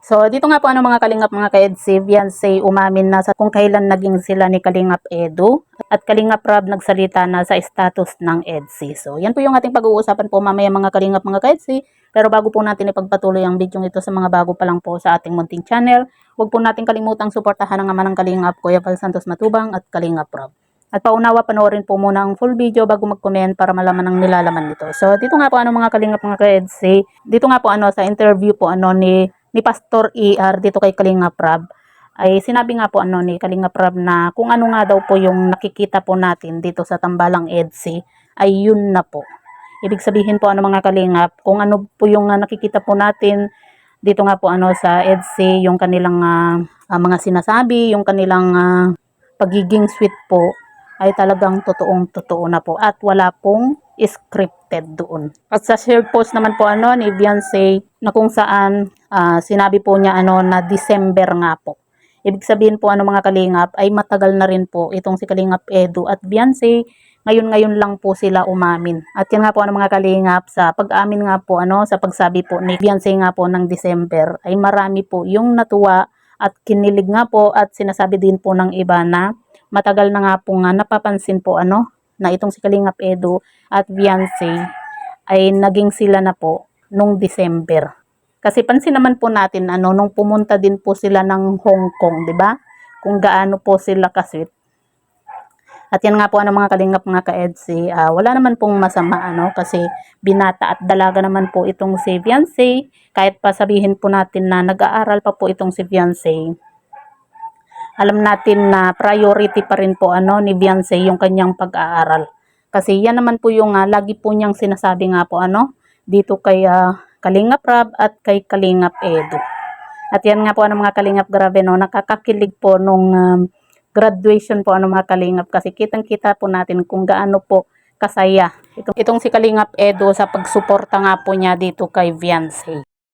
So, dito nga po mga kalingap mga ka-EDC, Beyonce umamin na sa kung kailan naging sila ni Kalingap Edu at Kalingap Rob nagsalita na sa status ng EDC. So, yan po yung ating pag-uusapan po mamaya mga kalingap mga ka-EDC. Pero bago po natin ipagpatuloy ang video ito sa mga bago pa lang po sa ating munting channel, huwag po natin kalimutang suportahan ang ama ng Kalingap, Kuya Val Santos Matubang at Kalingap Rob. At paunawa, panoorin po muna ang full video bago mag-comment para malaman ang nilalaman nito. So, dito nga po mga kalingap mga ka-EDC, dito nga po sa interview po ni Pastor ER dito kay Kalingap Rob, ay sinabi nga po ni Kalingap Rob na kung ano nga daw po yung nakikita po natin dito sa Tambalang EDC, ay yun na po. Ibig sabihin po mga kalingap, kung ano po yung nakikita po natin dito nga po sa EDC, yung kanilang mga sinasabi, yung kanilang pagiging sweet po, ay talagang totoong-totoo na po at wala pong scripted doon. At sa share post naman po ni Beyonce na kung saan sinabi po niya na December nga po. Ibig sabihin po mga kalingap ay matagal na rin po itong si Kalingap Edu at Beyonce. Ngayon lang po sila umamin. At yan nga po mga kalingap, sa pag-amin nga po sa pagsabi po ni Beyonce nga po ng December ay marami po yung natuwa at kinilig nga po at sinasabi din po ng iba na matagal na nga po napapansin po na itong si Kalingap Edu at Beyonce ay naging sila na po nung December. Kasi pansin naman po natin nung pumunta din po sila ng Hong Kong, 'di ba? Kung gaano po sila ka-sweet. At yan nga po mga kalingap mga ka-EDC, wala naman pong masama kasi binata at dalaga naman po itong si Beyonce. Kahit pa sabihin po natin na nag-aaral pa po itong si Beyonce, alam natin na priority pa rin po ni Beyonce yung kanyang pag-aaral. Kasi yan naman po yung lagi po niyang sinasabi nga po dito kay Kalingap Rob at kay Kalingap Edu. At yan nga po mga kalingap, grabe nakakakilig po nung graduation po mga kalingap, kasi kitang-kita po natin kung gaano po kasaya itong si Kalingap Edu sa pagsuporta nga po niya dito kay Beyonce.